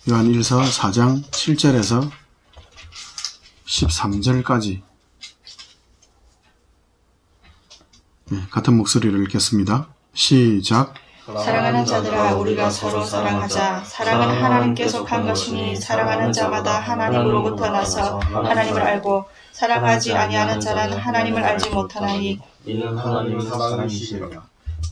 요한1서 4장 7절에서 13절까지 같은 목소리를 읽겠습니다. 시작. 사랑하는 자들아, 우리가 서로 사랑하자. 사랑은 하나님께 속한 것이니 사랑하는 자마다 하나님으로부터 나서 하나님을 알고 사랑하지 아니하는 자는 하나님을 알지 못하나니 이는 하나님이 사랑이시라.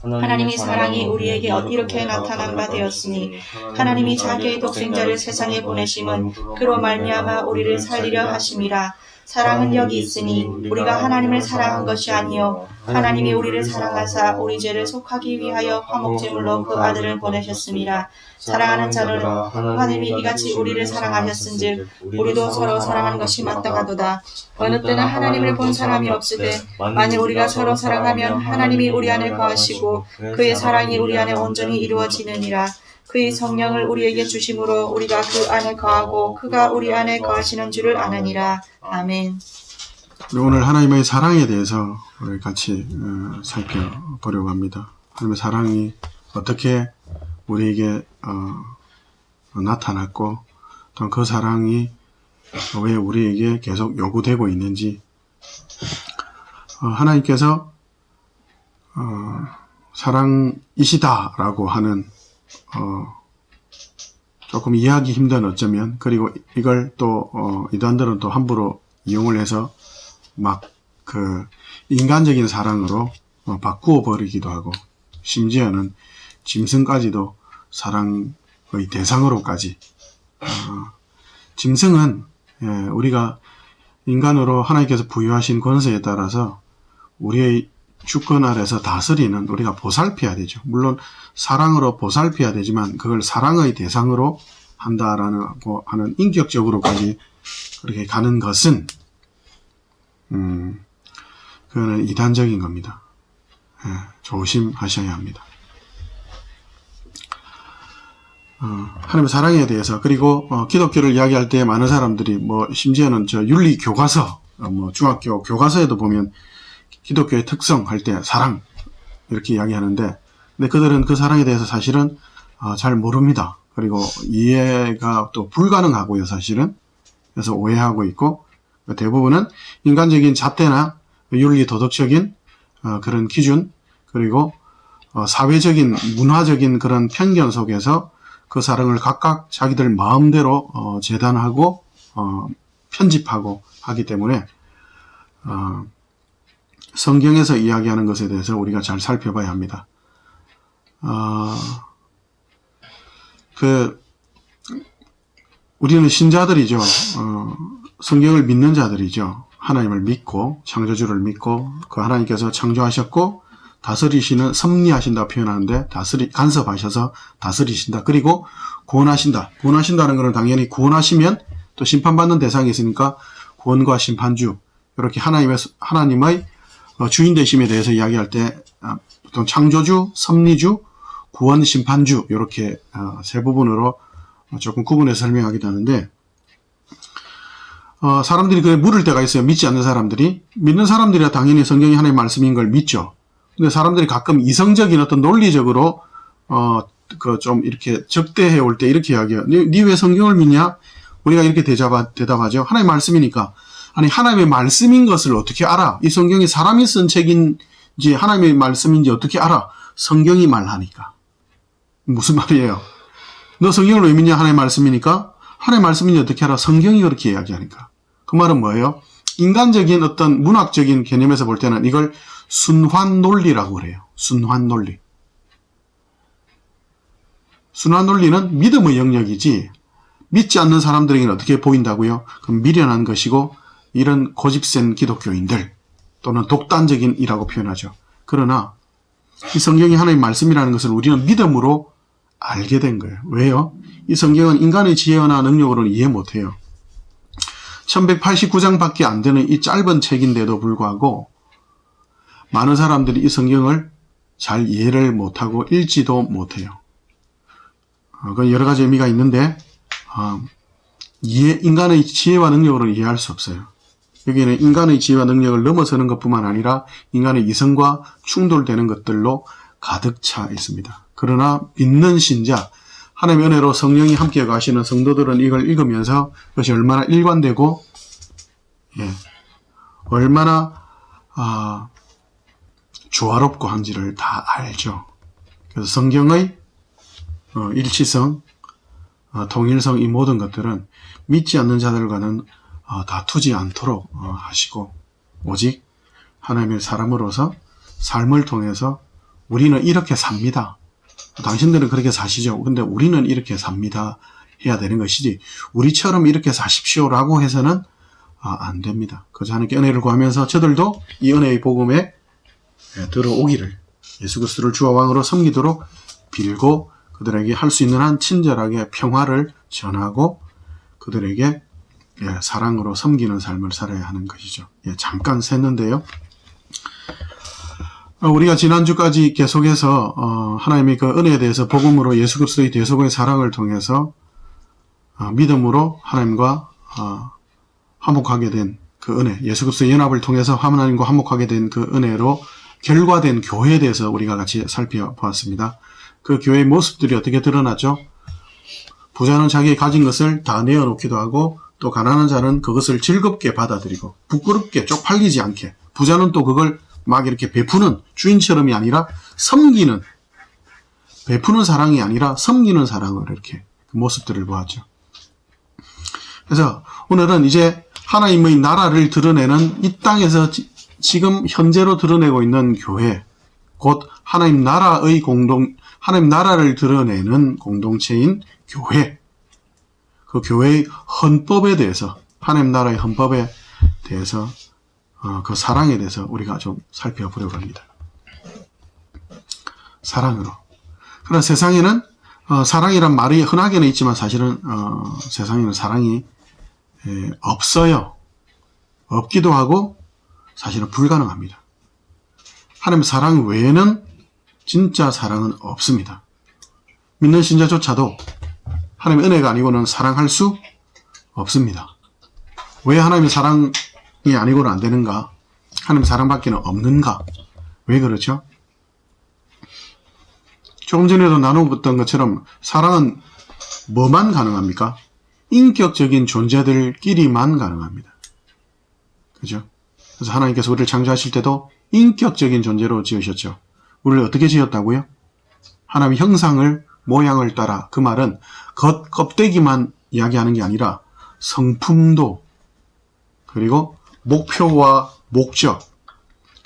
하나님이 사랑이 우리에게 이렇게 나타난 바 되었으니 하나님이 자기의 독생자를 세상에 보내심은 그로 말미암아 우리를 살리려 하심이라. 사랑은 여기 있으니 우리가 하나님을 사랑한 것이 아니요 하나님이 우리를 사랑하사 우리 죄를 속하기 위하여 화목제물로 그 아들을 보내셨음이라. 사랑하는 자들아, 하나님이 이같이 우리를 사랑하셨은즉 우리도 서로 사랑하는 것이 마땅하도다. 어느 때는 하나님을 본 사람이 없으되 만일 우리가 서로 사랑하면 하나님이 우리 안에 거하시고 그의 사랑이 우리 안에 온전히 이루어지느니라. 그의 성령을 우리에게 주심으로 우리가 그 안에 거하고 그가 우리 안에 거하시는 줄을 아느니라. 아멘. 오늘 하나님의 사랑에 대해서 우리 같이 살펴보려고 합니다. 하나님의 사랑이 어떻게 우리에게 나타났고 또 그 사랑이 왜 우리에게 계속 요구되고 있는지, 하나님께서 사랑이시다라고 하는 조금 이해하기 힘든, 어쩌면, 그리고 이걸 또 이단들은 또 함부로 이용을 해서 막 그 인간적인 사랑으로 바꾸어 버리기도 하고, 심지어는 짐승까지도 사랑의 대상으로까지. 짐승은 우리가 인간으로 하나님께서 부여하신 권세에 따라서 우리의 주권 아래서 다스리는, 우리가 보살펴야 되죠. 물론 사랑으로 보살펴야 되지만 그걸 사랑의 대상으로 한다라는 하는 인격적으로까지 그렇게 가는 것은 그거는 이단적인 겁니다. 조심하셔야 합니다. 하나님의 사랑에 대해서, 그리고 기독교를 이야기할 때 많은 사람들이 심지어는 저 윤리 교과서, 중학교 교과서에도 보면 기독교의 특성 할 때 사랑 이렇게 이야기하는데, 근데 그들은 그 사랑에 대해서 사실은 잘 모릅니다. 그리고 이해가 또 불가능하고요, 사실은. 그래서 오해하고 있고, 대부분은 인간적인 잣대나 윤리 도덕적인 그런 기준, 그리고 사회적인 문화적인 그런 편견 속에서 그 사랑을 각각 자기들 마음대로 재단하고 편집하고 하기 때문에 성경에서 이야기하는 것에 대해서 우리가 잘 살펴봐야 합니다. 우리는 신자들이죠. 성경을 믿는 자들이죠. 하나님을 믿고, 창조주를 믿고, 그 하나님께서 창조하셨고, 다스리시는, 섭리하신다 표현하는데, 간섭하셔서 다스리신다. 그리고 구원하신다. 구원하신다는 것은 당연히 구원하시면 또 심판받는 대상이 있으니까 구원과 심판주, 이렇게 하나님의 주인 되심에 대해서 이야기할 때 보통 창조주, 섭리주, 구원, 심판주, 이렇게 세 부분으로 조금 구분해서 설명하기도 하는데, 사람들이 그게 물을 때가 있어요. 믿지 않는 사람들이. 믿는 사람들이야 당연히 성경이 하나님의 말씀인 걸 믿죠. 근데 사람들이 가끔 이성적인 어떤 논리적으로 좀 이렇게 적대해 올 때 이렇게 이야기해요. 니 왜 성경을 믿냐? 우리가 이렇게 대답하죠. 하나님의 말씀이니까. 아니, 하나님의 말씀인 것을 어떻게 알아? 이 성경이 사람이 쓴 책인지 하나님의 말씀인지 어떻게 알아? 성경이 말하니까. 무슨 말이에요? 너 성경을 왜 믿냐? 하나님의 말씀이니까. 하나님의 말씀인지 어떻게 알아? 성경이 그렇게 이야기하니까. 그 말은 뭐예요? 인간적인 어떤 문학적인 개념에서 볼 때는 이걸 순환 논리라고 그래요. 순환 논리. 순환 논리는 믿음의 영역이지, 믿지 않는 사람들에게는 어떻게 보인다고요? 그럼 미련한 것이고, 이런 고집센 기독교인들 또는 독단적인이라고 표현하죠. 그러나 이 성경이 하나님의 말씀이라는 것을 우리는 믿음으로 알게 된 거예요. 왜요? 이 성경은 인간의 지혜나 능력으로는 이해 못해요. 1189장밖에 안 되는 이 짧은 책인데도 불구하고 많은 사람들이 이 성경을 잘 이해를 못하고 읽지도 못해요. 그건 여러 가지 의미가 있는데 인간의 지혜와 능력으로는 이해할 수 없어요. 여기에는 인간의 지혜와 능력을 넘어서는 것뿐만 아니라 인간의 이성과 충돌되는 것들로 가득 차 있습니다. 그러나 믿는 신자, 하나님의 은혜로 성령이 함께 가시는 성도들은 이걸 읽으면서 그것이 얼마나 일관되고 얼마나 조화롭고 한지를 다 알죠. 그래서 성경의 일치성, 통일성 이 모든 것들은 믿지 않는 자들과는 다투지 않도록 하시고 오직 하나님의 사람으로서 삶을 통해서 우리는 이렇게 삽니다. 당신들은 그렇게 사시죠. 근데 우리는 이렇게 삽니다. 해야 되는 것이지 우리처럼 이렇게 사십시오라고 해서는 안 됩니다. 그저 하나님께 은혜를 구하면서 저들도 이 은혜의 복음에 들어오기를 예수 그리스도를 주와 왕으로 섬기도록 빌고 그들에게 할 수 있는 한 친절하게 평화를 전하고 그들에게 사랑으로 섬기는 삶을 살아야 하는 것이죠. 잠깐 샜는데요. 우리가 지난주까지 계속해서 하나님의 그 은혜에 대해서 복음으로 예수 그리스도의 대속의 사랑을 통해서 믿음으로 하나님과 화목하게 된 그 은혜, 예수 그리스도의 연합을 통해서 하나님과 화목하게 된 그 은혜로 결과된 교회에 대해서 우리가 같이 살펴보았습니다. 그 교회의 모습들이 어떻게 드러났죠? 부자는 자기의 가진 것을 다 내어놓기도 하고 또 가난한 자는 그것을 즐겁게 받아들이고 부끄럽게 쪽팔리지 않게 부자는 또 그걸 막 이렇게 베푸는 주인처럼이 아니라 섬기는 베푸는 사랑이 아니라 섬기는 사랑을 이렇게 그 모습들을 보았죠. 그래서 오늘은 이제 하나님의 나라를 드러내는 이 땅에서 지금 현재로 드러내고 있는 교회 곧 하나님 나라의 하나님 나라를 드러내는 공동체인 교회 그 교회의 헌법에 대해서 하나님 나라의 헌법에 대해서 그 사랑에 대해서 우리가 좀 살펴보려고 합니다. 사랑으로. 그러나 세상에는 사랑이란 말이 흔하게는 있지만 사실은 세상에는 사랑이 없어요. 없기도 하고 사실은 불가능합니다. 하나님 사랑 외에는 진짜 사랑은 없습니다. 믿는 신자조차도 하나님의 은혜가 아니고는 사랑할 수 없습니다. 왜 하나님의 사랑이 아니고는 안 되는가? 하나님의 사랑밖에는 없는가? 왜 그렇죠? 조금 전에도 나눠봤던 것처럼 사랑은 뭐만 가능합니까? 인격적인 존재들끼리만 가능합니다. 그죠? 그래서 하나님께서 우리를 창조하실 때도 인격적인 존재로 지으셨죠. 우리를 어떻게 지었다고요? 하나님의 형상을 모양을 따라 그 말은 겉껍데기만 이야기하는 게 아니라 성품도 그리고 목표와 목적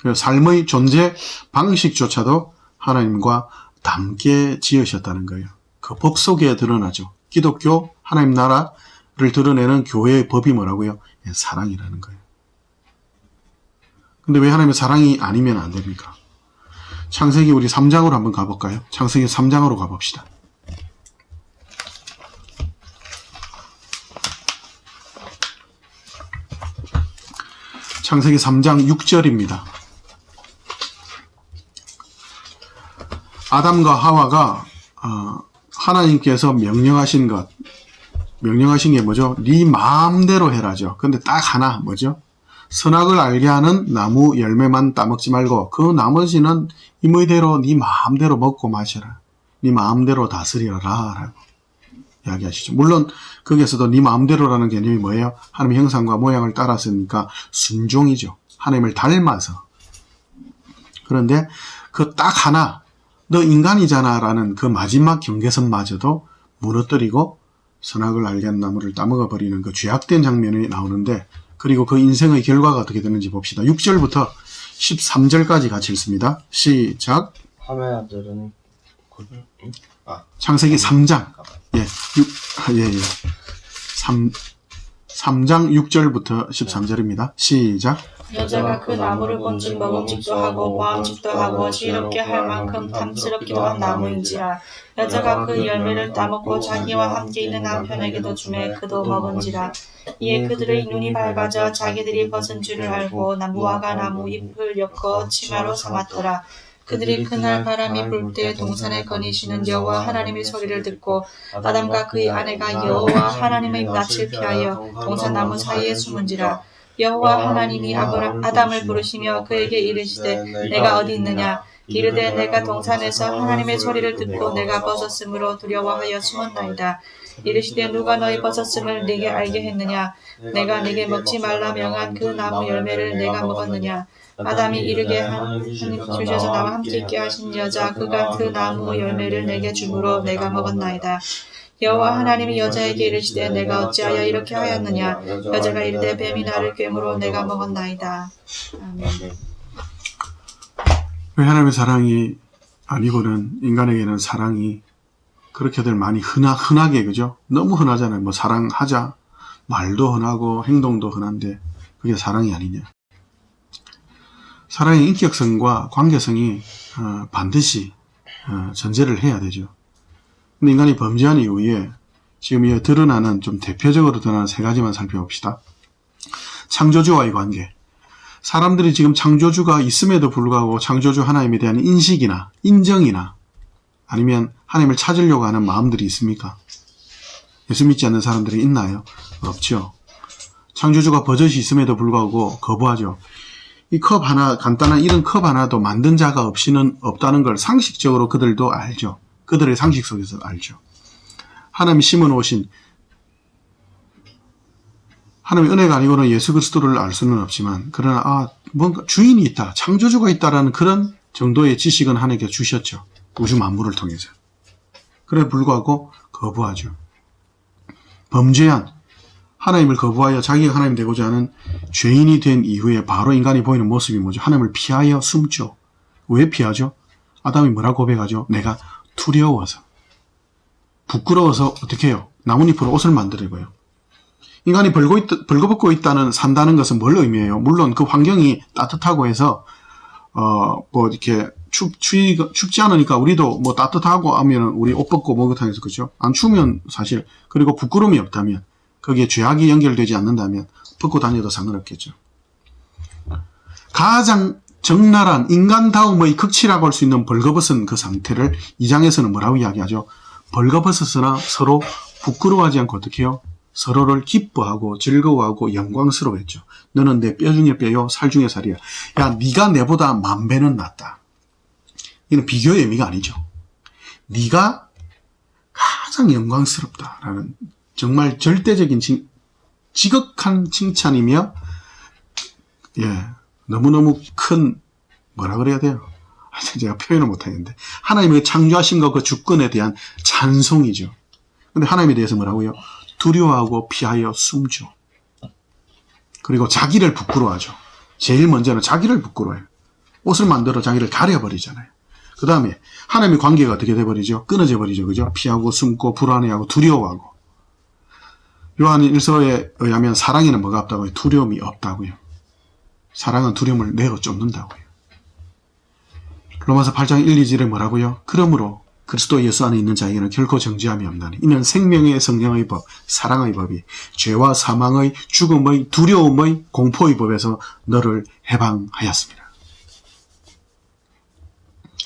그리고 삶의 존재 방식조차도 하나님과 닮게 지으셨다는 거예요. 그 법 속에 드러나죠. 기독교 하나님 나라를 드러내는 교회의 법이 뭐라고요? 사랑이라는 거예요. 근데 왜 하나님의 사랑이 아니면 안 됩니까? 창세기 우리 3장으로 한번 가볼까요? 창세기 3장으로 가봅시다. 창세기 3장 6절입니다. 아담과 하와가 하나님께서 명령하신 게 뭐죠? 네 마음대로 해라죠. 근데 딱 하나 뭐죠? 선악을 알게 하는 나무 열매만 따먹지 말고 그 나머지는 임의대로 네 마음대로 먹고 마셔라. 네 마음대로 다스리라 라고 이야기하시죠. 물론 거기에서도 네 마음대로라는 개념이 뭐예요? 하나님의 형상과 모양을 따랐으니까 순종이죠. 하나님을 닮아서. 그런데 그 딱 하나 너 인간이잖아 라는 그 마지막 경계선마저도 무너뜨리고 선악을 알게 하는 나무를 따먹어 버리는 그 죄악된 장면이 나오는데 그리고 그 인생의 결과가 어떻게 되는지 봅시다. 6절부터 13절까지 같이 읽습니다. 시작. 함의 아들은 창세기 3장. 3장 6절부터 13절입니다. 시작. 여자가 그 나무를 본즉 먹음직도 하고 보암직도 하고 지혜롭게 할 만큼 탐스럽기도 한 나무인지라. 여자가 그 열매를 따먹고 자기와 함께 있는 남편에게도 주매 그도 먹은지라. 이에 그들의 눈이 밝아져 자기들이 벗은 줄을 알고 무화과 나무 잎을 엮어 치마로 삼았더라. 그들이 그날 바람이 불 때 동산에 거니시는 여호와 하나님의 소리를 듣고 아담과 그의 아내가 여호와 하나님의 낯을 피하여 동산나무 사이에 숨은지라. 여호와 하나님이 아담을 부르시며 그에게 이르시되 내가 어디 있느냐. 이르되 내가 동산에서 하나님의 소리를 듣고 내가 벗었으므로 두려워하여 숨었나이다. 이르시되 누가 너희 벗었음을 네게 알게 했느냐? 내가 네게 먹지 말라 명한 그 나무 열매를 내가 먹었느냐? 아담이 이르게 하나님 주셔서 나와 함께 있게 하신 여자 그가 그 나무 열매를 내게 주므로 내가 먹었나이다. 여호와 하나님이 여자에게 이르시되 내가 어찌하여 이렇게 하였느냐? 여자가 이르되 뱀이 나를 꿰므로 내가 먹었나이다. 아멘. 왜 하나님의 사랑이 아니고는 인간에게는 사랑이 그렇게들 많이 흔하게 그죠? 너무 흔하잖아요. 뭐 사랑하자 말도 흔하고 행동도 흔한데 그게 사랑이 아니냐? 사랑의 인격성과 관계성이 반드시 전제를 해야 되죠. 근데 인간이 범죄한 이후에 지금 이 드러나는 좀 대표적으로 드러나는 세 가지만 살펴봅시다. 창조주와의 관계. 사람들이 지금 창조주가 있음에도 불구하고 창조주 하나님에 대한 인식이나 인정이나 아니면 하나님을 찾으려고 하는 마음들이 있습니까? 예수 믿지 않는 사람들이 있나요? 없죠. 창조주가 버젓이 있음에도 불구하고 거부하죠. 이 컵 하나, 간단한 이런 컵 하나도 만든 자가 없이는 없다는 걸 상식적으로 그들도 알죠. 그들의 상식 속에서 알죠. 하나님이 심어놓으신 하나님의 은혜가 아니고는 예수 그리스도를 알 수는 없지만 그러나 뭔가 주인이 있다, 창조주가 있다라는 그런 정도의 지식은 하나님께 주셨죠. 우주 만물을 통해서. 그래 불구하고 거부하죠. 범죄한 하나님을 거부하여 자기가 하나님 되고자 하는 죄인이 된 이후에 바로 인간이 보이는 모습이 뭐죠? 하나님을 피하여 숨죠. 왜 피하죠? 아담이 뭐라고 고백하죠? 내가 두려워서, 부끄러워서 어떻게 해요? 나뭇잎으로 옷을 만들어봐요. 인간이 벌거벗고 산다는 것은 뭘 의미해요? 물론 그 환경이 따뜻하고 해서 뭐 이렇게 춥지 않으니까 우리도 뭐 따뜻하고 하면 우리 옷 벗고 목욕탕에서 그죠? 안 추우면 사실 그리고 부끄러움이 없다면 거기에 죄악이 연결되지 않는다면 벗고 다녀도 상관없겠죠. 가장 적나라한 인간다움의 극치라고 할 수 있는 벌거벗은 그 상태를 2장에서는 뭐라고 이야기하죠? 벌거벗었으나 서로 부끄러워하지 않고 어떻게 해요? 서로를 기뻐하고 즐거워하고 영광스러워했죠. 너는 내 뼈 중에 뼈요 살 중에 살이야. 야, 네가 내보다 10,000배는 낫다. 이는 비교의 의미가 아니죠. 네가 가장 영광스럽다라는 정말 절대적인 지극한 칭찬이며 너무너무 큰 뭐라 그래야 돼요? 제가 표현을 못하겠는데 하나님의 창조하신 것 그 주권에 대한 찬송이죠. 근데 하나님에 대해서 뭐라고요? 두려워하고 피하여 숨죠. 그리고 자기를 부끄러워하죠. 제일 먼저는 자기를 부끄러워해요. 옷을 만들어 자기를 가려버리잖아요. 그 다음에 하나님의 관계가 어떻게 돼버리죠? 끊어져 버리죠. 그죠? 피하고 숨고 불안해하고 두려워하고. 요한 1서에 의하면 사랑에는 뭐가 없다고요? 두려움이 없다고요. 사랑은 두려움을 내어 쫓는다고요. 로마서 8장 1, 2절에 뭐라고요? 그러므로 그리스도 예수 안에 있는 자에게는 결코 정죄함이 없나니 이는 생명의 성령의 법, 사랑의 법이 죄와 사망의 죽음의 두려움의 공포의 법에서 너를 해방하였습니다.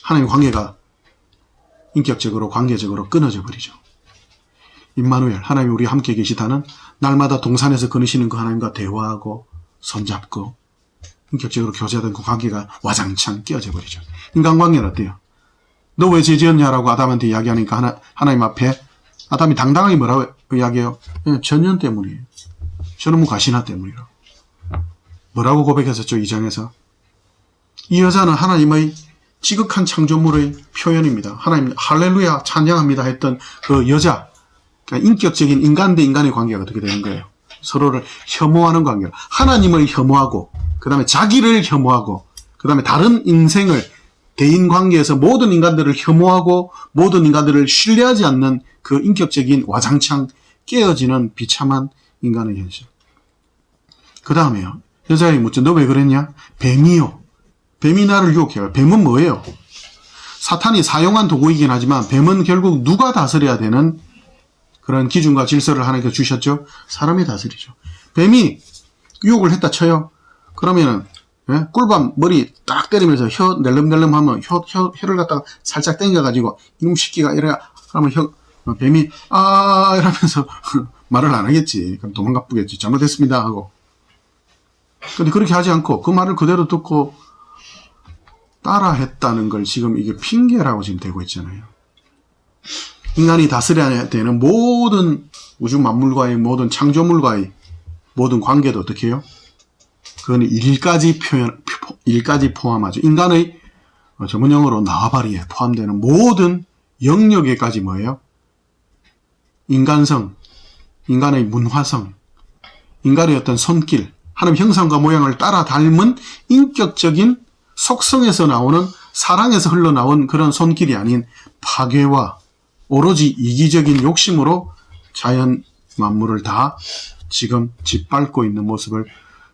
하나님의 관계가 인격적으로 관계적으로 끊어져 버리죠. 임마누엘, 하나님이 우리와 함께 계시다는 날마다 동산에서 거니시는 그 하나님과 대화하고 손잡고 인격적으로 교제하던 그 관계가 와장창 깨어져 버리죠. 인간관계는 어때요? 너 왜 죄 지었냐라고 아담한테 이야기하니까 하나님 앞에 아담이 당당하게 뭐라고 이야기해요? 전년 때문이에요. 저놈의 가시나 때문이라고. 뭐라고 고백했었죠? 2장에서. 이 여자는 하나님의 지극한 창조물의 표현입니다. 하나님 할렐루야 찬양합니다 했던 그 여자, 그러니까 인격적인 인간 대 인간의 관계가 어떻게 되는 거예요? 서로를 혐오하는 관계로 하나님을 혐오하고 그 다음에 자기를 혐오하고 그 다음에 다른 인생을 대인관계에서 모든 인간들을 혐오하고 모든 인간들을 신뢰하지 않는 그 인격적인 와장창 깨어지는 비참한 인간의 현실. 그 다음에요. 여자에게 묻죠. 너 왜 그랬냐? 뱀이요. 뱀이 나를 유혹해요. 뱀은 뭐예요? 사탄이 사용한 도구이긴 하지만 뱀은 결국 누가 다스려야 되는 그런 기준과 질서를 하나님께 주셨죠? 사람이 다스리죠. 뱀이 유혹을 했다 쳐요. 그러면은 꿀밤 머리 딱 때리면서 혀 낼름낼름 하면 혀를 갖다가 살짝 당겨가지고 이놈 새끼가 이래 하면 뱀이 이러면서 말을 안 하겠지. 그럼 도망가 뿌겠지. 잘못했습니다 하고. 근데 그렇게 하지 않고 그 말을 그대로 듣고 따라했다는 걸 지금 이게 핑계라고 지금 되고 있잖아요. 인간이 다스려야 되는 모든 우주 만물과의 모든 창조물과의 모든 관계도 어떻게 해요? 그건 일까지 포함하죠. 인간의 전문용어로 나와바리에 포함되는 모든 영역에까지 뭐예요? 인간성, 인간의 문화성, 인간의 어떤 손길, 하나님 형상과 모양을 따라 닮은 인격적인 속성에서 나오는 사랑에서 흘러나온 그런 손길이 아닌 파괴와 오로지 이기적인 욕심으로 자연 만물을 다 지금 짓밟고 있는 모습을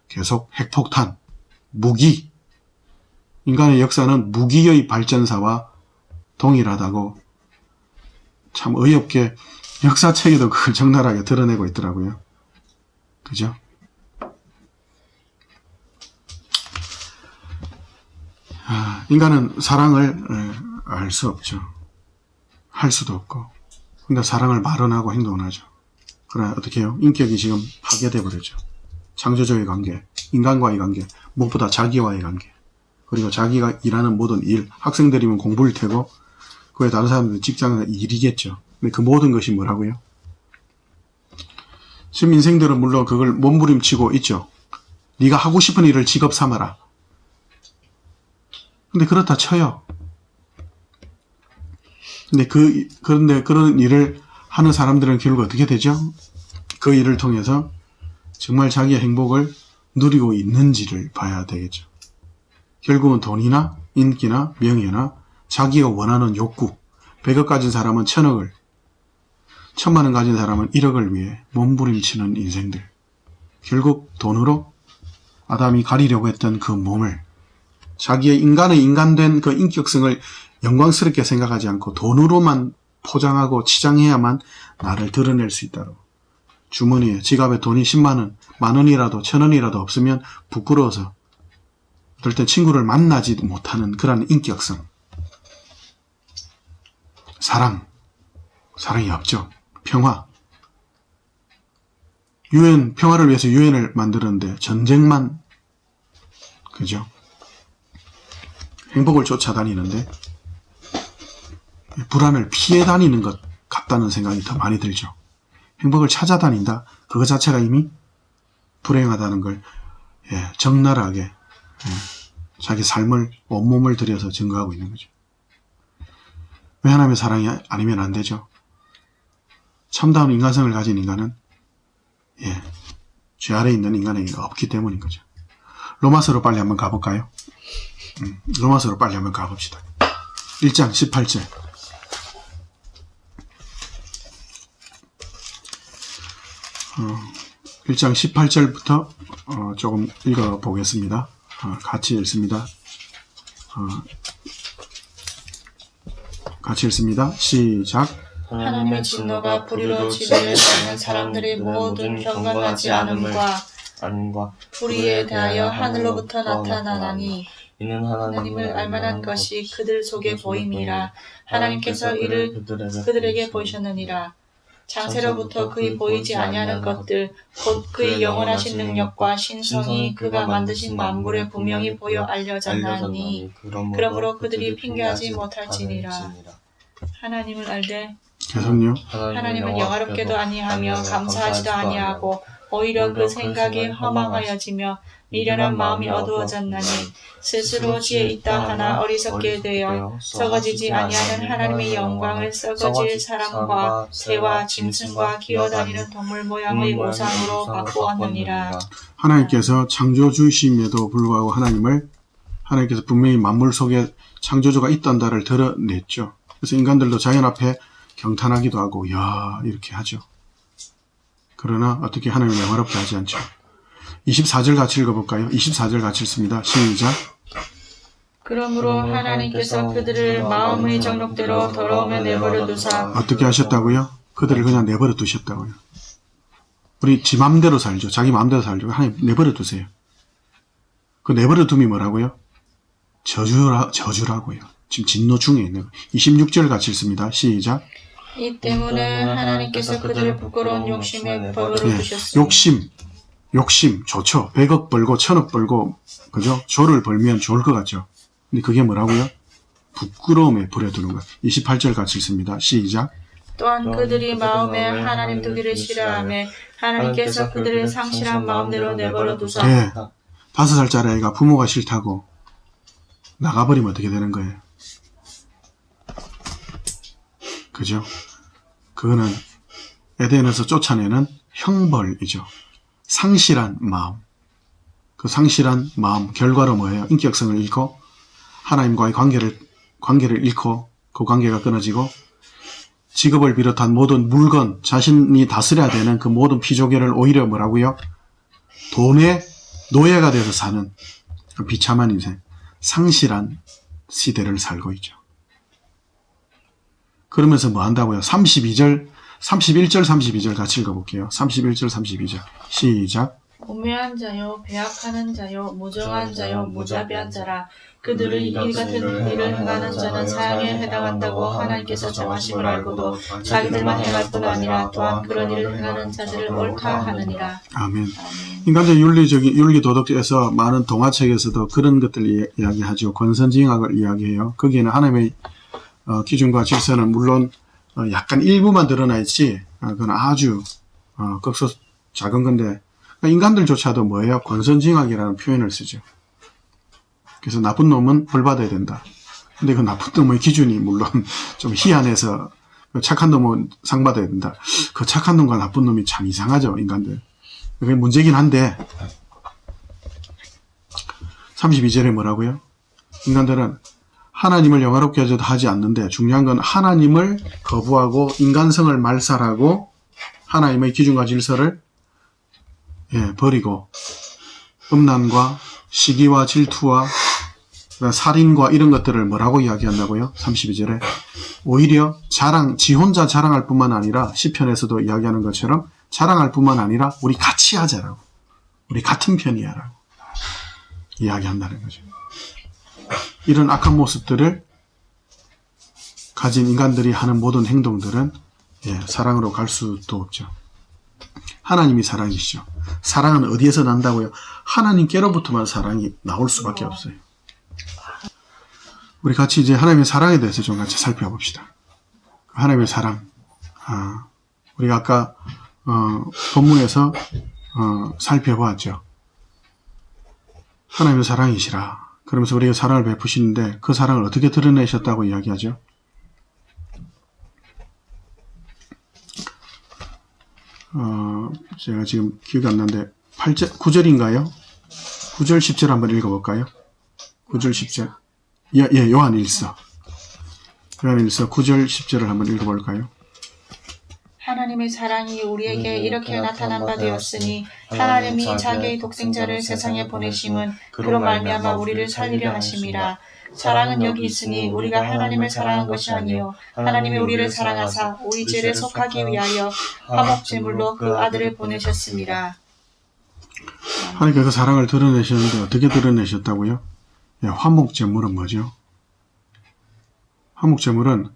계속 핵폭탄, 무기, 인간의 역사는 무기의 발전사와 동일하다고 참 어이없게 역사책에도 그걸 적나라하게 드러내고 있더라고요. 그죠? 인간은 사랑을 알 수 없죠. 할 수도 없고. 근데 사랑을 말은 행동을 하죠. 그러나 어떻게 해요? 인격이 지금 파괴돼 버리죠. 창조주의 관계, 인간과의 관계, 무엇보다 자기와의 관계, 그리고 자기가 일하는 모든 일, 학생들이면 공부일 테고 그 외에 다른 사람들은 직장은 일이겠죠. 근데 그 모든 것이 뭐라고요? 지금 인생들은 물론 그걸 몸부림치고 있죠. 네가 하고 싶은 일을 직업 삼아라. 근데 그렇다 쳐요. 그런데 그런 일을 하는 사람들은 결국 어떻게 되죠? 그 일을 통해서 정말 자기의 행복을 누리고 있는지를 봐야 되겠죠. 결국은 돈이나 인기나 명예나 자기가 원하는 욕구, 100억 가진 사람은 1000억을, 1000만 원 가진 사람은 1억을 위해 몸부림치는 인생들. 결국 돈으로 아담이 가리려고 했던 그 몸을, 자기의 인간의 인간된 그 인격성을 영광스럽게 생각하지 않고 돈으로만 포장하고 치장해야만 나를 드러낼 수 있다고. 주머니에, 지갑에 돈이 10만 원, 만 원이라도 1000원이라도 없으면 부끄러워서 어떨 땐 친구를 만나지도 못하는 그런 인격성. 사랑이 없죠. 평화. 평화를 위해서 유엔을 만들었는데 전쟁만, 그죠? 행복을 쫓아다니는데 불안을 피해 다니는 것 같다는 생각이 더 많이 들죠. 행복을 찾아다닌다. 그거 자체가 이미 불행하다는 걸 적나라하게 자기 삶을 온몸을 들여서 증거하고 있는 거죠. 왜 하나님의 사랑이 아니면 안 되죠? 참다운 인간성을 가진 인간은 죄 아래에 있는 인간에게 없기 때문인 거죠. 로마서로 빨리 한번 가볼까요? 로마서로 빨리 한번 가봅시다. 1장 18절. 1장 18절부터 조금 읽어보겠습니다. 같이 읽습니다. 같이 읽습니다. 시작. 하나님의 진노가 불의로 지배를 받는 사람들의 모든 경건하지 않음과 불의에 대하여 하늘로부터 나타나나니 이는 하나님을 알만한 것이 그들 속에 보임이라. 하나님께서 이를 그들에게 보이셨느니라. 장세로부터 그의 보이지 아니하는 것들 곧 그의 영원하신 능력과 신성이 그가 만드신 만물에 분명히 보여 알려졌나니 그러므로 그들이 핑계하지 못할지니라. 하나님을 알되 계속요. 하나님을 영화롭게도 아니하며 감사하지도 아니하고 오히려 그 생각이 허망하여지며 미련한 마음이 어두워졌나니 스스로 지혜 있다 하나 어리석게 되어 썩어지지 아니하는 하나님의 영광을 썩어질 사람과 새와 짐승과 기어다니는 동물 모양의 우상으로 바꾸었느니라. 하나님께서 창조주심에도 불구하고 하나님께서 분명히 만물 속에 창조주가 있단다를 드러냈죠. 그래서 인간들도 자연 앞에 경탄하기도 하고 이렇게 하죠. 그러나 어떻게 하나님을 영화롭게 하지 않죠. 24절 같이 읽어볼까요? 24절 같이 읽습니다. 시작. 그러므로 하나님께서 그들을 마음의 정욕대로 더러움에 내버려 두사 어떻게 하셨다고요? 그들을 그냥 내버려 두셨다고요. 우리 지 맘대로 살죠. 자기 맘대로 살죠. 하나님 내버려 두세요. 그 내버려 둠이 뭐라고요? 저주라고요. 지금 진노 중에 있는 거예요. 26절 같이 읽습니다. 시작. 이 때문에 하나님께서 그들을 부끄러운 욕심에 내버려 두셨으니 욕심 좋죠. 100억 벌고 1000억 벌고 그죠? 조를 벌면 좋을 것 같죠. 근데 그게 뭐라고요? 부끄러움에 버려두는 것. 28절 같이 읽습니다. 시작. 또한 그들이 마음에 하나님 두기를 싫어하며 하나님께서 그들을 상실한 마음대로 내버려 두사 예. 5살짜리 아이가 부모가 싫다고 나가버리면 어떻게 되는 거예요? 그죠? 그거는 에덴에서 쫓아내는 형벌이죠. 상실한 마음. 그 상실한 마음 결과로 뭐예요? 인격성을 잃고 하나님과의 관계를 잃고 그 관계가 끊어지고 직업을 비롯한 모든 물건, 자신이 다스려야 되는 그 모든 피조개를 오히려 뭐라고요? 돈의 노예가 돼서 사는 그 비참한 인생, 상실한 시대를 살고 있죠. 그러면서 뭐 한다고요? 31절, 32절 같이 읽어볼게요. 31절, 32절. 시작. 우매한 자요, 배악하는 자요, 무정한 자요, 무자비한 자라. 그들을 이 같은 일을 행하는 자는 사형에 해당한다고 하나님께서 정하심을 알고도 자기들만 행할 뿐 아니라 또한 그런 일을 행하는 자들을 옳다 하느니라. 아멘. 인간적 윤리 도덕에서 많은 동화책에서도 그런 것들 이야기하죠. 권선징악을 이야기해요. 거기에는 하나님의 기준과 질서는 물론 약간 일부만 드러나 있지, 그건 아주 극소 작은 건데, 인간들조차도 뭐예요? 권선징악이라는 표현을 쓰죠. 그래서 나쁜 놈은 벌 받아야 된다. 근데 그 나쁜 놈의 기준이 물론 좀 희한해서 착한 놈은 상 받아야 된다. 그 착한 놈과 나쁜 놈이 참 이상하죠, 인간들. 그게 문제긴 한데 32절에 뭐라고요? 인간들은 하나님을 영화롭게 하지 않는데 중요한 건 하나님을 거부하고 인간성을 말살하고 하나님의 기준과 질서를 버리고 음란과 시기와 질투와 살인과 이런 것들을 뭐라고 이야기한다고요? 32절에 오히려 지 혼자 자랑할 뿐만 아니라 시편에서도 이야기하는 것처럼 자랑할 뿐만 아니라 우리 같이 하자라고, 우리 같은 편이야라고 이야기한다는 거죠. 이런 악한 모습들을 가진 인간들이 하는 모든 행동들은 사랑으로 갈 수도 없죠. 하나님이 사랑이시죠. 사랑은 어디에서 난다고요? 하나님께로부터만 사랑이 나올 수밖에 없어요. 우리 같이 이제 하나님의 사랑에 대해서 좀 같이 살펴봅시다. 하나님의 사랑. 우리가 아까 본문에서 살펴보았죠. 하나님의 사랑이시라. 그러면서 우리가 사랑을 베푸시는데 그 사랑을 어떻게 드러내셨다고 이야기하죠? 제가 지금 기억이 안 나는데 9절인가요? 9절 10절 한번 읽어볼까요? 9절 10절. 요한일서 9절 10절을 한번 읽어볼까요? 하나님의 사랑이 우리에게 이렇게 나타난 바 되었으니 하나님이 자기의 독생자를 세상에 보내심은 그로 말미암아 우리를 살리려 하심이라. 사랑은 여기 있으니 우리가 하나님을 사랑한 것이 아니요 하나님이 우리를 사랑하사 우리 죄를 속하기 위하여 화목제물로 그 아들을 보내셨습니다. 하나님께서 그 사랑을 드러내셨는데 어떻게 드러내셨다고요? 화목제물은 뭐죠? 화목제물은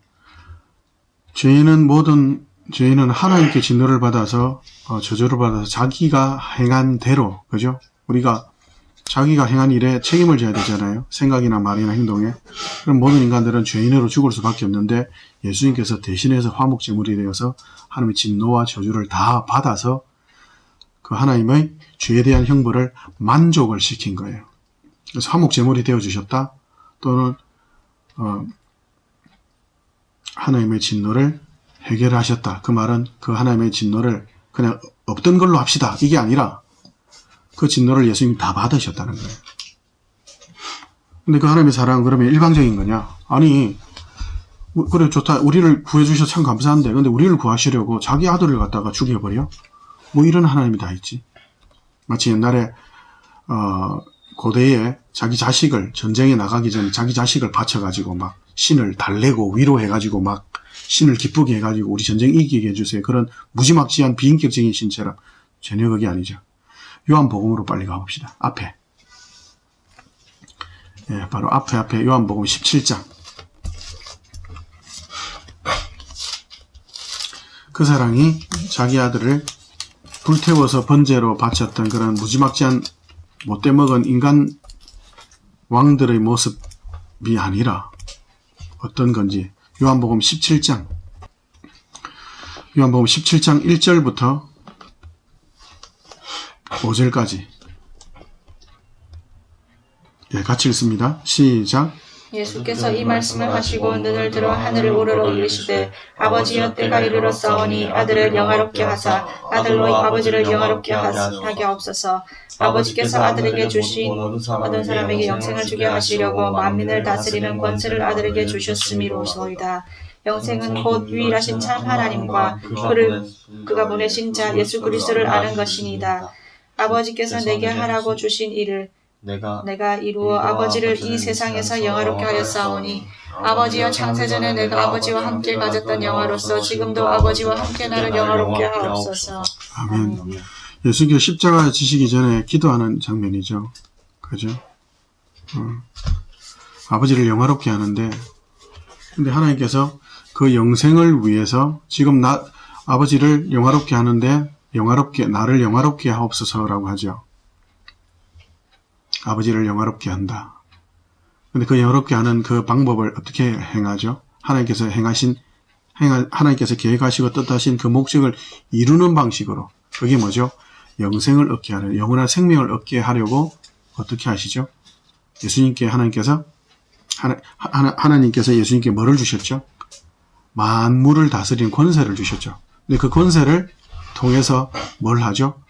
죄인은 하나님께 진노를 받아서 저주를 받아서 자기가 행한 대로, 그죠? 우리가 자기가 행한 일에 책임을 져야 되잖아요. 생각이나 말이나 행동에. 그럼 모든 인간들은 죄인으로 죽을 수밖에 없는데 예수님께서 대신해서 화목제물이 되어서 하나님의 진노와 저주를 다 받아서 그 하나님의 죄에 대한 형벌을 만족을 시킨 거예요. 그래서 화목제물이 되어주셨다. 또는 하나님의 진노를 해결하셨다. 그 말은 그 하나님의 진노를 그냥 없던 걸로 합시다. 이게 아니라 그 진노를 예수님이 다 받으셨다는 거예요. 근데 그 하나님의 사랑은 그러면 일방적인 거냐? 아니, 그래 좋다. 우리를 구해주셔서 참 감사한데 근데 우리를 구하시려고 자기 아들을 갖다가 죽여버려? 뭐 이런 하나님이 다 있지. 마치 옛날에 고대에 자기 자식을 전쟁에 나가기 전에 자기 자식을 바쳐가지고 막 신을 달래고 위로해가지고 막 신을 기쁘게 해가지고 우리 전쟁 이기게 해주세요. 그런 무지막지한 비인격적인 신처럼 전혀 그게 아니죠. 요한복음으로 빨리 가봅시다. 앞에. 바로 앞에 요한복음 17장. 그 사랑이 자기 아들을 불태워서 번제로 바쳤던 그런 무지막지한 못돼먹은 인간 왕들의 모습, 아니라 어떤 건지 요한복음 17장 1절부터 5절까지 같이 읽습니다. 시작. 예수께서 이 말씀을 하시고 눈을 들어 하늘을 우러러 올리시되 아버지여 때가 이르렀사오니 아들을 영화롭게 하사 아들로 아버지를 영화롭게 하게 없소서. 아버지께서 아들에게 주신 모든 사람에게 영생을 주게 하시려고 만민을 다스리는 권세를 아들에게 주셨음이로소이다. 영생은 곧 유일하신 참 하나님과 그가 보내신 자 예수 그리스도를 아는 것이니이다. 아버지께서 내게 하라고 주신 일을 내가 이루어 아버지를 이 세상에서 영화롭게 하였사오니 아버지여 창세전에 내가 아버지와 함께 가졌던 영화로서 지금도 아버지와 함께 나를 영화롭게 하옵소서. 아멘. 예수께서 십자가에 지시기 전에 기도하는 장면이죠. 그죠? 아버지를 영화롭게 하는데 근데 하나님께서 그 영생을 위해서 지금 아버지를 영화롭게 하는데 나를 영화롭게 하옵소서라고 하죠. 아버지를 영화롭게 한다. 근데 그 영화롭게 하는 그 방법을 어떻게 행하죠? 하나님께서 계획하시고 뜻하신 그 목적을 이루는 방식으로. 그게 뭐죠? 영생을 얻게 하려, 영원한 생명을 얻게 하려고 어떻게 하시죠? 하나님께서 예수님께 뭐를 주셨죠? 만물을 다스리는 권세를 주셨죠. 근데 그 권세를 통해서 뭘 하죠?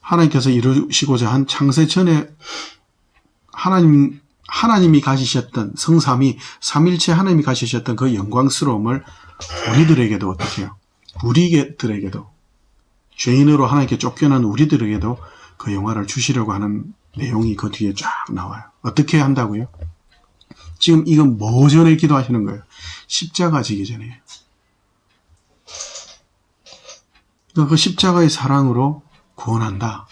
하나님께서 이루시고자 한 창세 전에 하나님이 가지셨던 성삼위, 삼일체 하나님이 가지셨던 그 영광스러움을 우리들에게도 어떻게 해요? 우리들에게도 죄인으로 하나님께 쫓겨난 우리들에게도 그 영화를 주시려고 하는 내용이 그 뒤에 쫙 나와요. 어떻게 한다고요? 지금 이건 뭐 전에 기도하시는 거예요? 십자가 지기 전에. 그 십자가의 사랑으로 구원한다.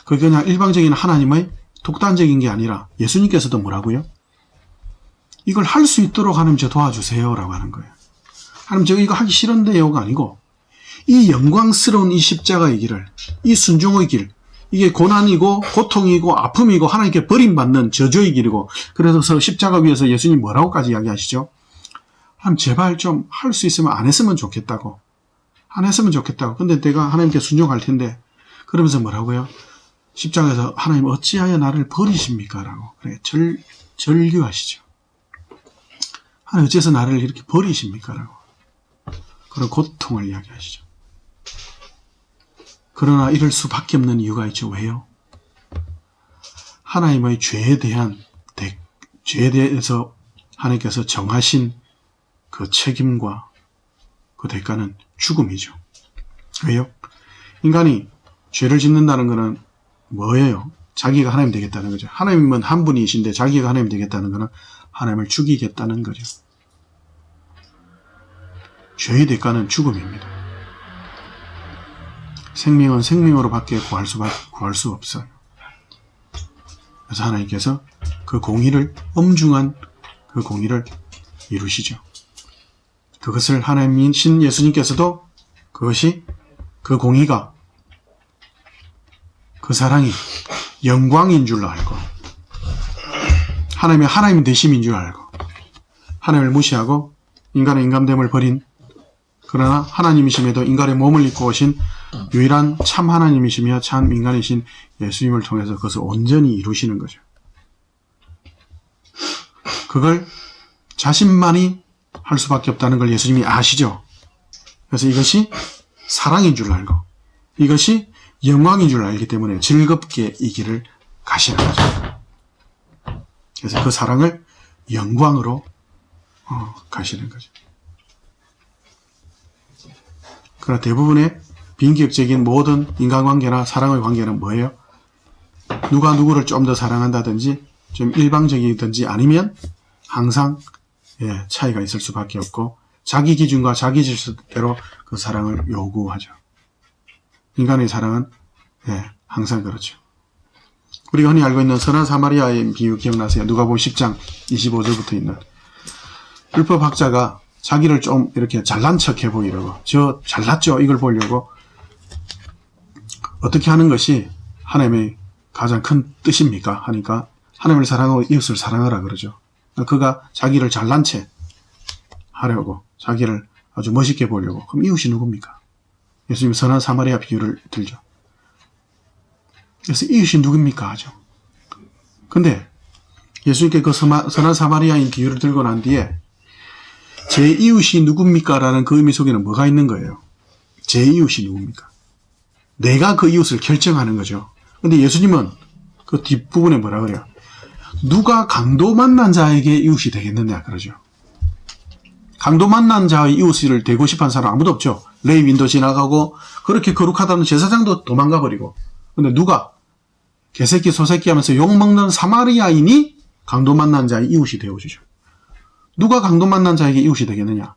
그게 그냥 일방적인 하나님의 독단적인 게 아니라 예수님께서도 뭐라고요? 이걸 할 수 있도록 하나님 저 도와주세요 라고 하는 거예요. 하나님 저 이거 하기 싫은데요가 아니고 이 영광스러운 이 십자가의 길을, 이 순종의 길, 이게 고난이고 고통이고 아픔이고 하나님께 버림받는 저주의 길이고 그래서 십자가 위에서 예수님 뭐라고까지 이야기하시죠? 하나님 제발 좀 할 수 있으면 안 했으면 좋겠다고. 안 했으면 좋겠다고. 근데 내가 하나님께 순종할 텐데 그러면서 뭐라고요? 십자가에서 하나님 어찌하여 나를 버리십니까? 라고 그래 절규하시죠. 하나님 어째서 나를 이렇게 버리십니까? 라고 그런 고통을 이야기하시죠. 그러나 이럴 수밖에 없는 이유가 있죠. 왜요? 하나님의 죄에 대해서 하나님께서 정하신 그 책임과 그 대가는 죽음이죠. 왜요? 인간이 죄를 짓는다는 것은 뭐예요? 자기가 하나님 되겠다는 거죠. 하나님은 한 분이신데 자기가 하나님 되겠다는 것은 하나님을 죽이겠다는 거죠. 죄의 대가는 죽음입니다. 생명은 생명으로 밖에 구할 수 없어요. 그래서 하나님께서 그 공의를, 엄중한 그 공의를 이루시죠. 그것을 하나님이신 예수님께서도 그 공의가, 그 사랑이 영광인 줄 알고, 하나님 되심인 줄 알고, 하나님을 무시하고 인간의 인간됨을 버린, 그러나 하나님이심에도 인간의 몸을 입고 오신 유일한 참 하나님이시며 참 인간이신 예수님을 통해서 그것을 온전히 이루시는 거죠. 그걸 자신만이 할 수밖에 없다는 걸 예수님이 아시죠. 그래서 이것이 사랑인 줄 알고 이것이 영광인 줄 알기 때문에 즐겁게 이 길을 가시는 거죠. 그래서 그 사랑을 영광으로 가시는 거죠. 그러나 대부분의 비인격적인 모든 인간관계나 사랑의 관계는 뭐예요? 누가 누구를 좀 더 사랑한다든지 좀 일방적이든지 아니면 항상 차이가 있을 수밖에 없고 자기 기준과 자기 질서대로 그 사랑을 요구하죠. 인간의 사랑은 항상 그렇죠. 우리가 흔히 알고 있는 선한 사마리아의 비유 기억나세요? 누가복음 10장 25절부터 있는 율법학자가 자기를 좀 이렇게 잘난 척해 보이려고 저 잘났죠? 이걸 보려고 어떻게 하는 것이 하나님의 가장 큰 뜻입니까? 하니까 하나님을 사랑하고 이웃을 사랑하라 그러죠. 그가 자기를 잘난 체 하려고, 자기를 아주 멋있게 보려고. 그럼 이웃이 누굽니까? 예수님 선한 사마리아 비유를 들죠. 그래서 이웃이 누굽니까 하죠. 근데 예수님께 그 선한 사마리아인 비유를 들고 난 뒤에 제 이웃이 누굽니까? 라는 그 의미 속에는 뭐가 있는 거예요? 제 이웃이 누굽니까? 내가 그 이웃을 결정하는 거죠. 근데 예수님은 그 뒷부분에 뭐라 그래요? 누가 강도 만난 자에게 이웃이 되겠느냐 그러죠. 강도 만난 자의 이웃을 되고 싶어하는 사람 아무도 없죠. 레위인도 지나가고 그렇게 거룩하다는 제사장도 도망가 버리고. 근데 누가 개새끼 소새끼 하면서 욕먹는 사마리아인이 강도 만난 자의 이웃이 되어주죠. 누가 강도 만난 자에게 이웃이 되겠느냐?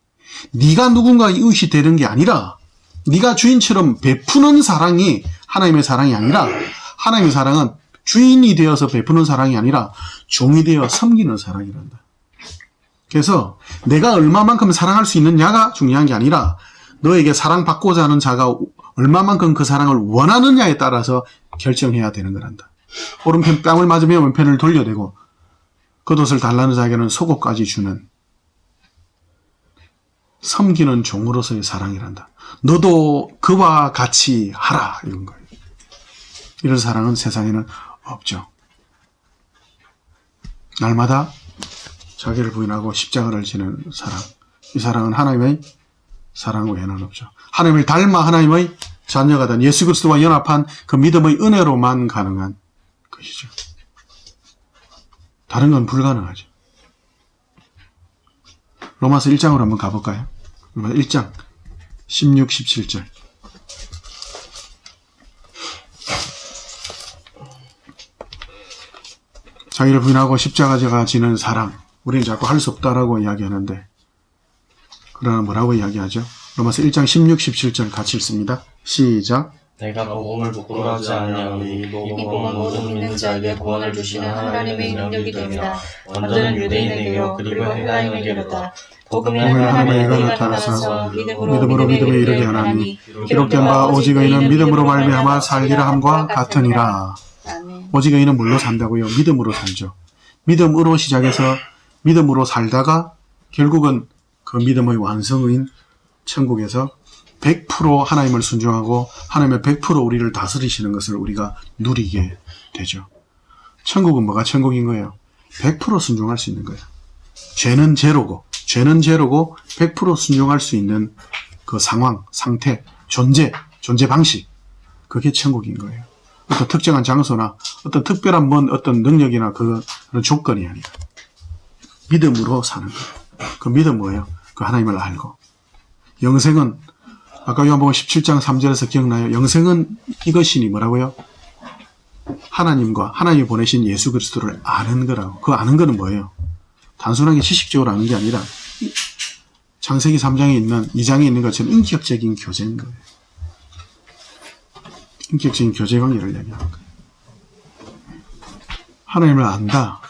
네가 누군가의 이웃이 되는 게 아니라 네가 주인처럼 베푸는 사랑이 하나님의 사랑이 아니라 하나님의 사랑은 주인이 되어서 베푸는 사랑이 아니라 종이 되어 섬기는 사랑이란다. 그래서 내가 얼마만큼 사랑할 수 있느냐가 중요한 게 아니라 너에게 사랑받고자 하는 자가 얼마만큼 그 사랑을 원하느냐에 따라서 결정해야 되는 거란다. 오른편 뺨을 맞으면 왼편을 돌려대고 겉옷을 달라는 자에게는 속옷까지 주는 섬기는 종으로서의 사랑이란다. 너도 그와 같이 하라 이런 거예요. 이런 사랑은 세상에는 없죠. 날마다 자기를 부인하고 십자가를 지는 사랑. 이 사랑은 하나님의 사랑 외에는 없죠. 하나님을 닮아 하나님의 자녀가 된 예수 그리스도와 연합한 그 믿음의 은혜로만 가능한 것이죠. 다른 건 불가능하죠. 로마서 1장으로 한번 가볼까요? 로마서 1장 16, 17절. 자기를 부인하고 십자가가 지는 사랑. 우리는 자꾸 할 수 없다라고 이야기하는데 그러나 뭐라고 이야기하죠? 로마서 1장 16, 17절 같이 읽습니다. 시작. 내가 복음을 부끄러워하지 아니하노니 이 복음은 모든 믿는 자에게 구원을 주시는 하나님의 능력이 됩니다. 먼저는 유대인에게요 그리고 헬라인에게로다. 복음에는 하나님의 의가 나타나서 믿음으로 믿음에 이르게 하나니 기록된 바 오직 의인은 믿음으로 말미암아 살리라 함과 같으니라. 오직 의인은 뭘로 산다고요? 믿음으로 살죠. 믿음으로 시작해서 믿음으로 살다가 결국은 그 믿음의 완성인 천국에서 100% 하나님을 순종하고 하나님의 100% 우리를 다스리시는 것을 우리가 누리게 되죠. 천국은 뭐가 천국인 거예요? 100% 순종할 수 있는 거예요. 죄는 제로고 100% 순종할 수 있는 그 상황, 상태, 존재 방식, 그게 천국인 거예요. 어떤 특정한 장소나 어떤 특별한 어떤 능력이나 그런 조건이 아니라 믿음으로 사는 거예요. 그 믿음 뭐예요? 그 하나님을 알고. 영생은 아까 요한복음 17장 3절에서 기억나요? 영생은 이것이니 뭐라고요? 하나님과 하나님이 보내신 예수 그리스도를 아는 거라고. 그 아는 거는 뭐예요? 단순하게 지식적으로 아는 게 아니라 창세기 3장에 있는 2장에 있는 것처럼 인격적인 교제인 거예요. 인격적인 교제 관계를 얘기하는 거예요. 하나님을 안다.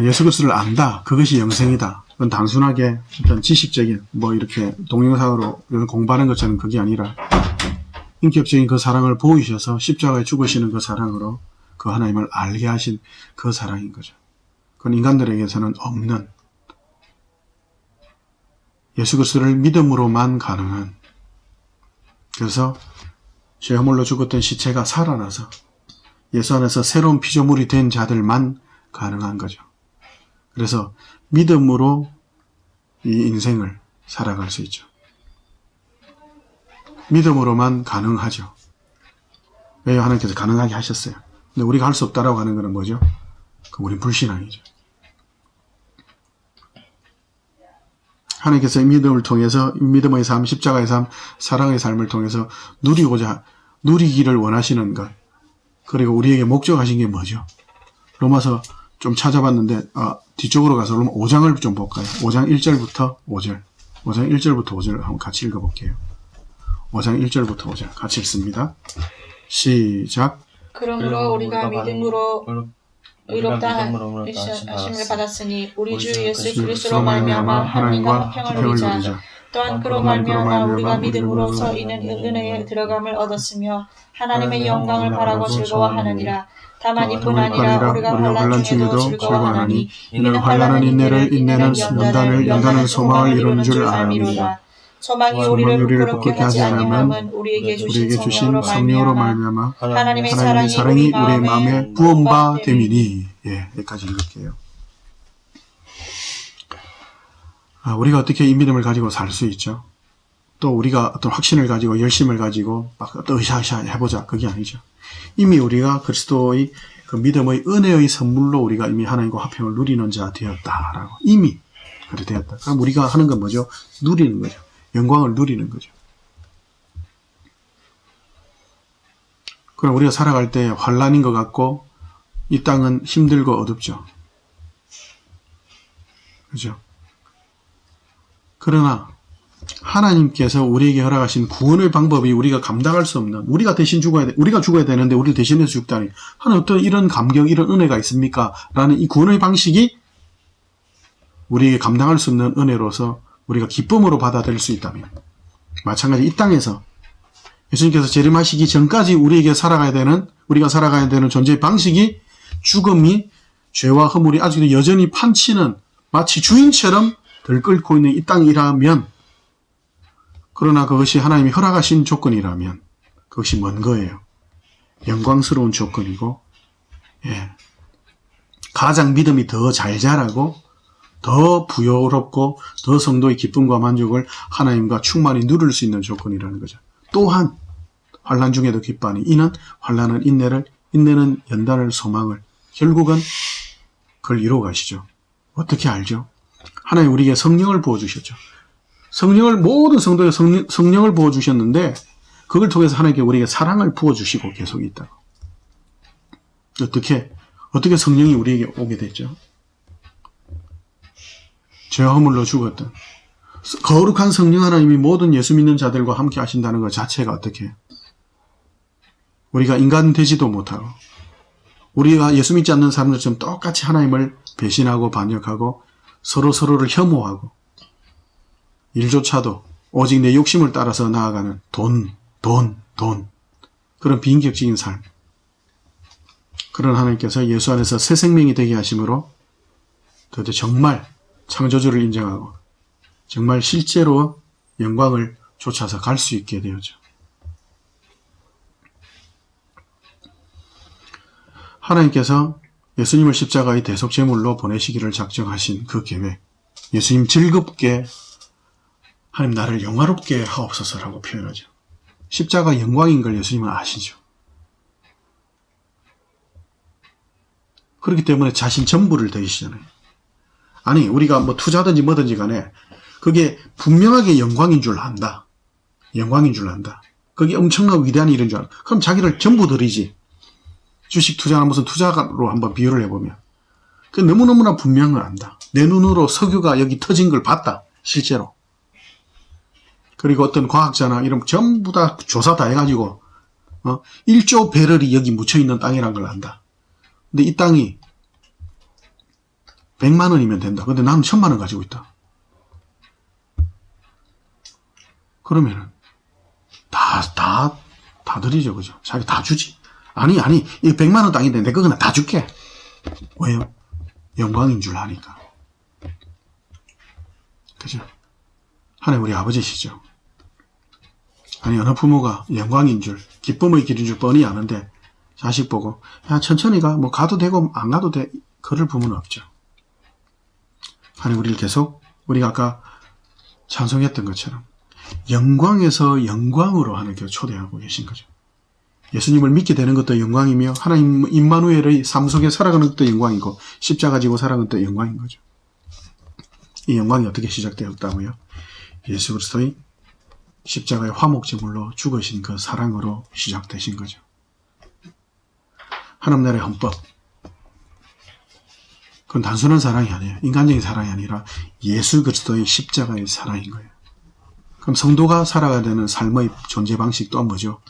예수 그리스도를 안다. 그것이 영생이다. 그건 단순하게 어떤 지식적인 이렇게 동영상으로 공부하는 것처럼 그게 아니라 인격적인 그 사랑을 보이셔서 십자가에 죽으시는 그 사랑으로 그 하나님을 알게 하신 그 사랑인 거죠. 그건 인간들에게서는 없는 예수 그리스도를 믿음으로만 가능한, 그래서 죄 허물로 죽었던 시체가 살아나서 예수 안에서 새로운 피조물이 된 자들만 가능한 거죠. 그래서 믿음으로 이 인생을 살아갈 수 있죠. 믿음으로만 가능하죠. 왜 하나님께서 가능하게 하셨어요? 근데 우리가 할 수 없다라고 하는 것은 뭐죠? 우린 불신앙이죠. 하나님께서 이 믿음을 통해서, 믿음의 삶, 십자가의 삶, 사랑의 삶을 통해서 누리기를 원하시는 것, 그리고 우리에게 목적하신 게 뭐죠? 로마서 좀 찾아봤는데 뒤쪽으로 가서 5장을 좀 볼까요? 5장 1절부터 5절 5장 1절부터 5절을 한번 같이 읽어볼게요. 5장 1절부터 5절 같이 읽습니다. 시작. 그러므로 우리가 믿음으로 의롭다 하심을 받았으니 우리 주 예수 그리스도로 말미암아 하나님과 화평을 누리자. 또한 그로 말미암아 우리가 믿음으로써 이는 은혜에 들어감을 얻었으며 하나님의 영광을 바라고 즐거워하느니라. 다만 이뿐 아니라 우리가 환난 중에도 즐거워하나니 이는 환난은 인내를, 인내는 연단을 소망을 이루는 줄 아미로다. 소망이 우리를 부끄럽게 하지 않으면 우리에게 주신 성령으로 말미암아 하나님의 사랑이 우리의 마음에 부음바 됨이니. 예, 여기까지 읽을게요. 우리가 어떻게 이 믿음을 가지고 살 수 있죠? 또 우리가 어떤 확신을 가지고 열심을 가지고 막 으쌰으쌰 해보자, 그게 아니죠. 이미 우리가 그리스도의 그 믿음의 은혜의 선물로 우리가 이미 하나님과 화평을 누리는 자 되었다라고, 이미 그래 되었다. 그럼 우리가 하는 건 뭐죠? 누리는 거죠. 영광을 누리는 거죠. 그럼 우리가 살아갈 때 환난인 것 같고 이 땅은 힘들고 어둡죠. 그죠? 그러나 하나님께서 우리에게 허락하신 구원의 방법이 우리가 감당할 수 없는, 우리가 대신 우리가 죽어야 되는데 우리를 대신해서 죽다니, 하나님 어떤 이런 감격, 이런 은혜가 있습니까? 라는 이 구원의 방식이 우리에게 감당할 수 없는 은혜로서 우리가 기쁨으로 받아들일 수 있다면, 마찬가지 이 땅에서 예수님께서 재림하시기 전까지 우리가 살아가야 되는 존재의 방식이 죽음이, 죄와 허물이 아직도 여전히 판치는 마치 주인처럼 들끓고 있는 이 땅이라면, 그러나 그것이 하나님이 허락하신 조건이라면 그것이 뭔 거예요? 영광스러운 조건이고, 예, 가장 믿음이 더 잘 자라고 더 부여롭고 더 성도의 기쁨과 만족을 하나님과 충만히 누릴 수 있는 조건이라는 거죠. 또한 환난 중에도 기뻐하니 이는 환난은 인내를, 인내는 연단을, 소망을, 결국은 그걸 이루어 가시죠. 어떻게 알죠? 하나님 우리에게 성령을 부어주셨죠. 성령을, 모든 성도에 성령을 부어주셨는데 그걸 통해서 하나님께 우리에게 사랑을 부어주시고 계속 있다고. 어떻게 성령이 우리에게 오게 됐죠? 죄와 허물로 죽었던 거룩한 성령 하나님이 모든 예수 믿는 자들과 함께 하신다는 것 자체가 어떻게, 우리가 인간 되지도 못하고 우리가 예수 믿지 않는 사람들처럼 똑같이 하나님을 배신하고 반역하고 서로를 혐오하고 일조차도 오직 내 욕심을 따라서 나아가는 돈 그런 비인격적인 삶, 그런 하나님께서 예수 안에서 새 생명이 되게 하심으로 도대체 정말 창조주를 인정하고 정말 실제로 영광을 쫓아서 갈 수 있게 되었죠. 하나님께서 예수님을 십자가의 대속제물로 보내시기를 작정하신 그 계획, 예수님 즐겁게, 하나님 나를 영화롭게 하옵소서라고 표현하죠. 십자가 영광인 걸 예수님은 아시죠. 그렇기 때문에 자신 전부를 드리시잖아요. 아니, 우리가 뭐 투자든지 뭐든지 간에 그게 분명하게 영광인 줄 안다. 영광인 줄 안다. 그게 엄청나고 위대한 일인 줄 안다. 그럼 자기를 전부 드리지. 주식 투자나 무슨 투자로 한번 비유를 해보면 그 너무너무나 분명을 안다. 내 눈으로 석유가 여기 터진 걸 봤다. 실제로. 그리고 어떤 과학자나 이런 전부 다 조사 다 해가지고 1조 배럴이 여기 묻혀있는 땅이란 걸 안다. 근데 이 땅이 100만 원이면 된다. 근데 나는 1000만 원 가지고 있다. 그러면은 다 드리죠. 그죠? 자기 다 주지. 아니, 이 100만 원 땅인데 내 거 그냥 다 줄게. 왜요? 영광인 줄 아니까. 그죠? 하나님 우리 아버지시죠. 아니, 어느 부모가 영광인 줄, 기쁨의 길인 줄 뻔히 아는데 자식 보고 야, 천천히 가. 뭐 가도 되고 안 가도 돼. 그럴 부모는 없죠. 하나님 우리를 계속, 우리가 아까 찬송했던 것처럼 영광에서 영광으로 하나님께서 초대하고 계신 거죠. 예수님을 믿게 되는 것도 영광이며 하나님 임마누엘의 삶 속에 살아가는 것도 영광이고 십자가 지고 살아가는 것도 영광인 거죠. 이 영광이 어떻게 시작되었다고요? 예수 그리스도의 십자가의 화목제물로 죽으신 그 사랑으로 시작되신 거죠. 하나님 나라의 헌법, 그건 단순한 사랑이 아니에요. 인간적인 사랑이 아니라 예수 그리스도의 십자가의 사랑인 거예요. 그럼 성도가 살아가야 되는 삶의 존재 방식 또한 뭐죠?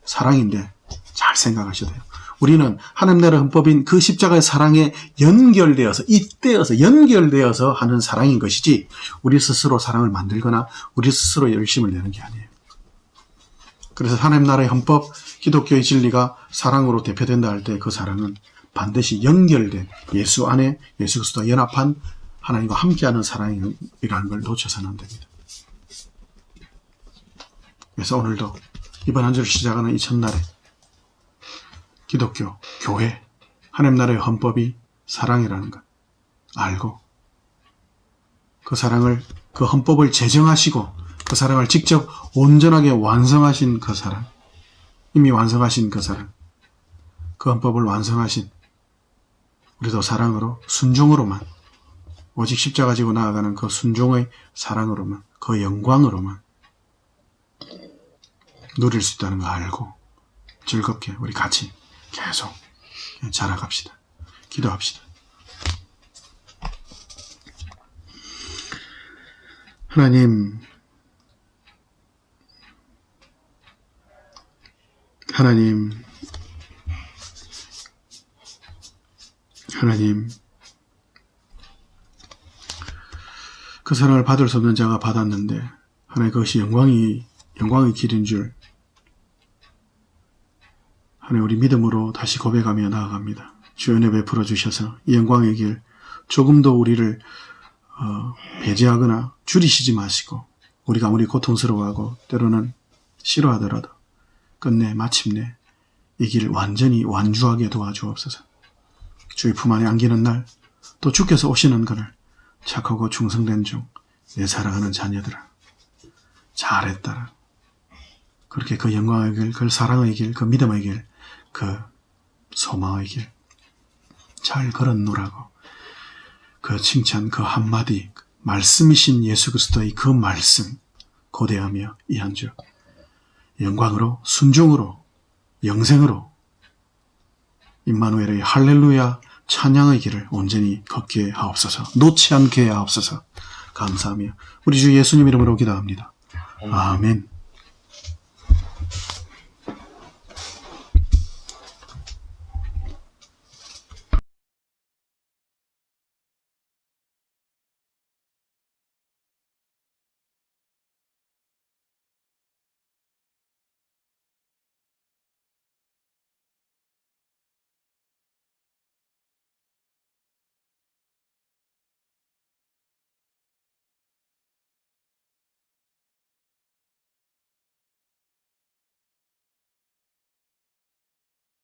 사랑인데 잘 생각하셔야 돼요. 우리는 하나님 나라의 헌법인 그 십자가의 사랑에 연결되어서 잇대어서 연결되어서 하는 사랑인 것이지 우리 스스로 사랑을 만들거나 우리 스스로 열심을 내는 게 아니에요. 그래서 하나님 나라의 헌법, 기독교의 진리가 사랑으로 대표된다 할 때 그 사랑은 반드시 연결된 예수 안에 예수 그리스도와 연합한 하나님과 함께하는 사랑이라는 걸 놓쳐서는 안 됩니다. 그래서 오늘도 이번 한 주를 시작하는 이 첫날에 기독교, 교회, 하나님 나라의 헌법이 사랑이라는 것 알고 그 사랑을, 그 헌법을 제정하시고 그 사랑을 직접 온전하게 완성하신 그 사랑, 이미 완성하신 그 사랑, 그 헌법을 완성하신 우리도 사랑으로, 순종으로만, 오직 십자가 지고 나아가는 그 순종의 사랑으로만, 그 영광으로만 누릴 수 있다는 거 알고 즐겁게 우리 같이 계속 자라갑시다. 기도합시다. 하나님, 그 사랑을 받을 수 없는 자가 받았는데 하나님 그것이 영광의 길인 줄 하나님 우리 믿음으로 다시 고백하며 나아갑니다. 주의 은혜 베풀어 주셔서 이 영광의 길 조금도 우리를 배제하거나 줄이시지 마시고 우리가 아무리 고통스러워하고 때로는 싫어하더라도 끝내 마침내 이 길 완전히 완주하게 도와주옵소서. 주의 품 안에 안기는 날 또 주께서 오시는 그날 착하고 충성된 중 내 사랑하는 자녀들아 잘했다라. 그렇게 그 영광의 길, 그 사랑의 길, 그 믿음의 길, 그 소망의 길 잘 걸었노라고 그 칭찬, 그 한마디 말씀이신 예수 그리스도의 그 말씀 고대하며 이 한 주 영광으로 순종으로 영생으로 임마누엘의 할렐루야 찬양의 길을 온전히 걷게 하옵소서. 놓지 않게 하옵소서. 감사하며 우리 주 예수님 이름으로 기도합니다. 아멘.